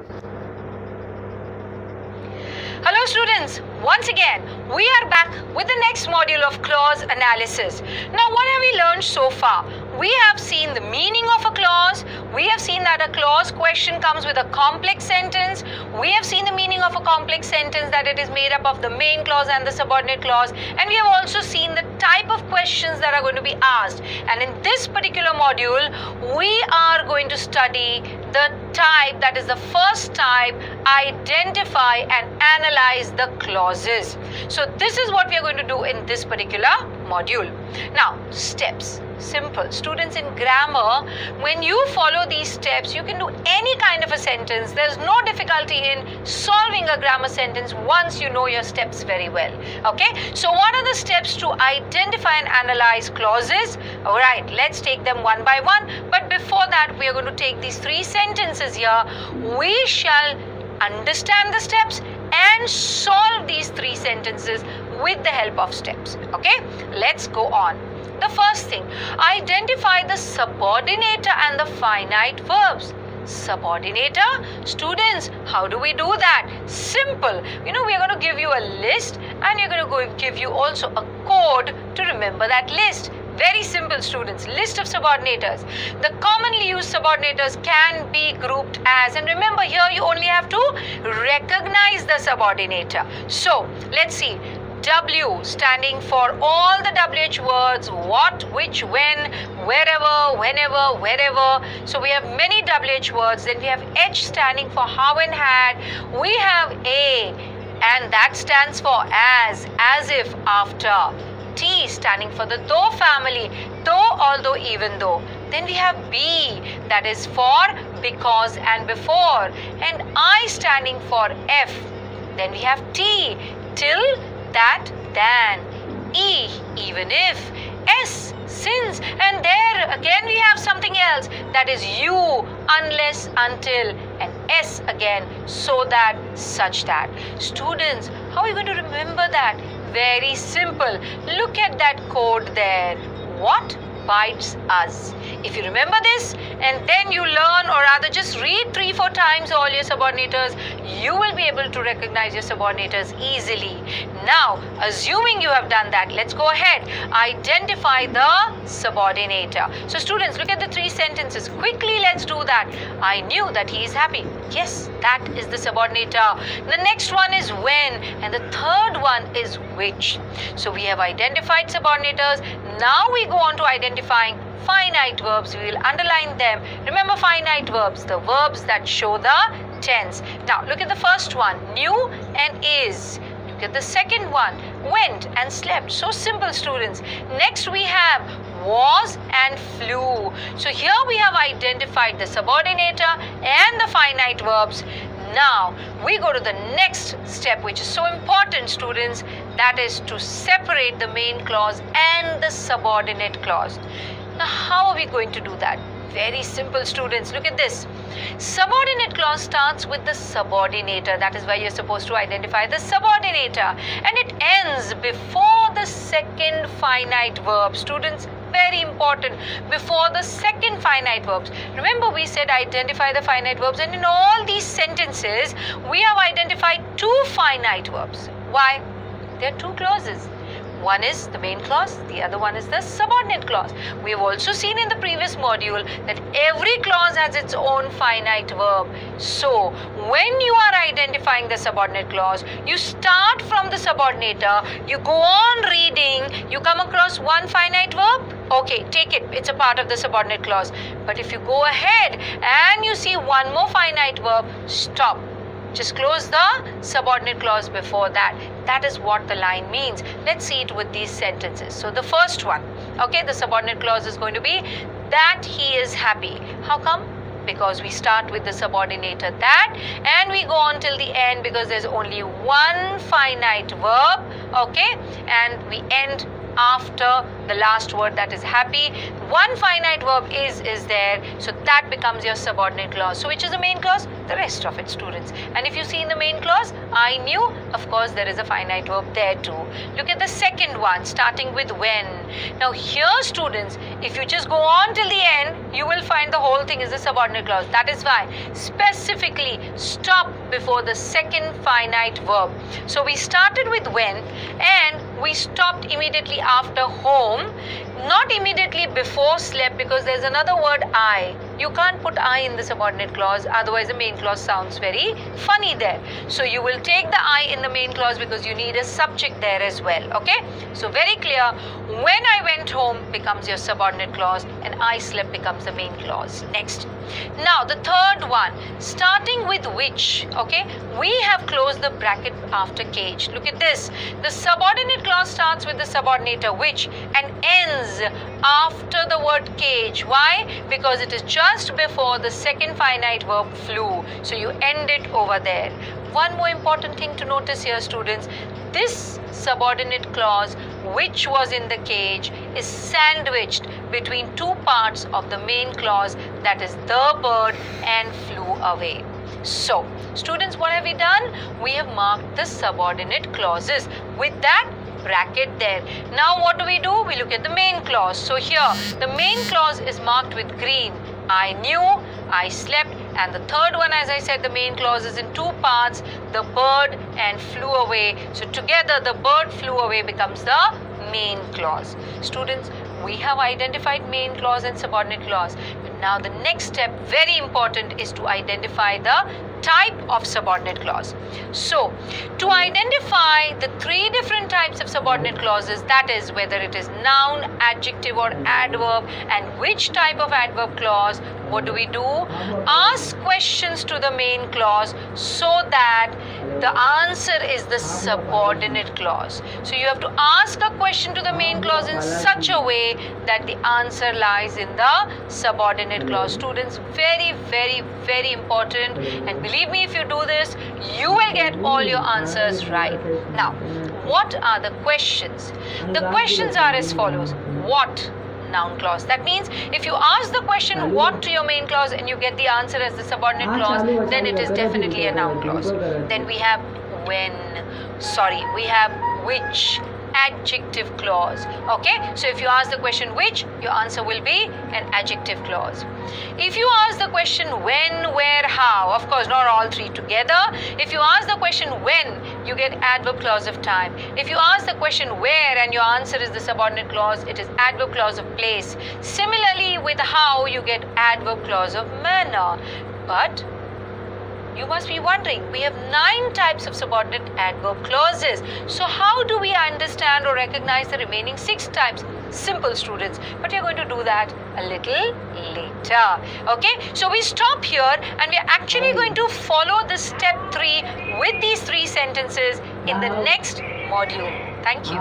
Hello students, once again we are back with the next module of clause analysis. Now what have we learned so far? We have seen the meaning of a clause, we have seen that a clause question comes with a complex sentence, we have seen the meaning of a complex sentence, that it is made up of the main clause and the subordinate clause, and we have also seen the type of questions that are going to be asked. And in this particular module we are going to study the type, that is the first type, identify and analyze the clauses. So this is what we are going to do in this particular module. Now steps, simple. Students, in grammar, when you follow these steps, you can do any kind of a sentence. There's no difficulty in solving a grammar sentence once you know your steps very well. Okay, so what are the steps to identify and analyze clauses? All right, let's take them one by one. But before that, we are going to take these three sentences here. We shall understand the steps and solve these three sentences with the help of steps. Okay, let's go on. The first thing, identify the subordinator and the finite verbs. Subordinator, students, how do we do that? Simple. You know, we are going to give you a list and you're going to give you also a code to remember that list. Very simple, students. List of subordinators. The commonly used subordinators can be grouped as, and remember here you only have to recognize the subordinator. So let's see. W standing for all the WH words, what, which, when, wherever, whenever, wherever. So we have many WH words. Then we have H standing for how and had. We have A, and that stands for as if, after. T standing for the though family, though, although, even though. Then we have B, that is for because and before, and I standing for F. Then we have T, till, that, than. E, even if. S, since, and there again we have something else, that is U, unless, until, and S again, so that, such that. Students, how are you going to remember that? Very simple. Look at that code there. What bites us? If you remember this and then you learn, or rather just read 3-4 times all your subordinators, you will be able to recognize your subordinators easily. Now, assuming you have done that, let's go ahead. Identify the subordinator. So students, look at the three sentences. Quickly, let's do that. I knew that he is happy. Yes, that is the subordinator. The next one is when, and the third one is which. So we have identified subordinators. Now we go on to identifying finite verbs. We will underline them. Remember finite verbs, the verbs that show the tense. Now look at the first one, knew and is. Look at the second one, went and slept. So simple, students. Next we have was and flew. So here we have identified the subordinator and the finite verbs. Now we go to the next step, which is so important, students, that is to separate the main clause and the subordinate clause. Now how are we going to do that? Very simple, students. Look at this. Subordinate clause starts with the subordinator. That is why you're supposed to identify the subordinator. And it ends before the second finite verb. Students, very important, before the second finite verbs. Remember we said identify the finite verbs, and in all these sentences we have identified two finite verbs. Why? There are two clauses. One is the main clause, the other one is the subordinate clause. We have also seen in the previous module that every clause has its own finite verb. So when you are identifying the subordinate clause, you start from the subordinator, you go on reading, you come across one finite verb, okay, take it, it's a part of the subordinate clause. But if you go ahead and you see one more finite verb, stop. Just close the subordinate clause before that. That is what the line means. Let's see it with these sentences. So the first one, okay, the subordinate clause is going to be that he is happy. How come? Because we start with the subordinator that and we go on till the end because there's only one finite verb, okay, and we end after the last word, that is happy. One finite verb is there, so that becomes your subordinate clause. So which is the main clause? The rest of it, students. And if you see in the main clause, I knew, of course there is a finite verb there too. Look at the second one, starting with when. Now here, students, if you just go on till the end, you will find the whole thing is a subordinate clause. That is why specifically stop before the second finite verb. So we started with when and we stopped immediately after home, not immediately before slept, because there's another word I. You can't put I in the subordinate clause, otherwise the main clause sounds very funny there. So you will take the I in the main clause because you need a subject there as well. Okay, so very clear. When I went home becomes your subordinate clause and I slept becomes the main clause. Next. Now the third one, starting with which. Okay, we have closed the bracket after cage. Look at this. The subordinate clause starts with the subordinator which and ends after the word cage. Why? Because it is just before the second finite verb flew. So you end it over there. One more important thing to notice here, students. This subordinate clause which was in the cage is sandwiched between two parts of the main clause, that is the bird and flew away. So students, what have we done? We have marked the subordinate clauses with that bracket there. Now what do? We look at the main clause. So here the main clause is marked with green. I knew, I slept, and the third one, as I said, the main clause is in two parts, the bird and flew away. So together the bird flew away becomes the main clause. Students, we have identified main clause and subordinate clause. But now the next step, very important, is to identify the type of subordinate clause. So to identify the three different types of subordinate clauses, that is whether it is noun, adjective or adverb, and which type of adverb clause, what do? Ask questions to the main clause so that the answer is the subordinate clause. So you have to ask a question to the main clause in such a way that the answer lies in the subordinate clause. Students, very, very, very important, and believe me, if you do this, you will get all your answers right. Now, what are the questions? The questions are as follows. What? Noun clause. That means if you ask the question what to your main clause and you get the answer as the subordinate clause, then it is definitely a noun clause. Then we have we have which, adjective clause. Okay, so if you ask the question which, your answer will be an adjective clause. If you ask the question when, where, how, of course not all three together. If you ask the question when, you get adverb clause of time. If you ask the question where and your answer is the subordinate clause, it is adverb clause of place. Similarly with how, you get adverb clause of manner. But you must be wondering, we have 9 types of subordinate adverb clauses. So how do we understand or recognize the remaining 6 types? Simple, students, but we are going to do that a little later. Okay, so we stop here and we are actually going to follow the step 3 with these 3 sentences in the next module. Thank you.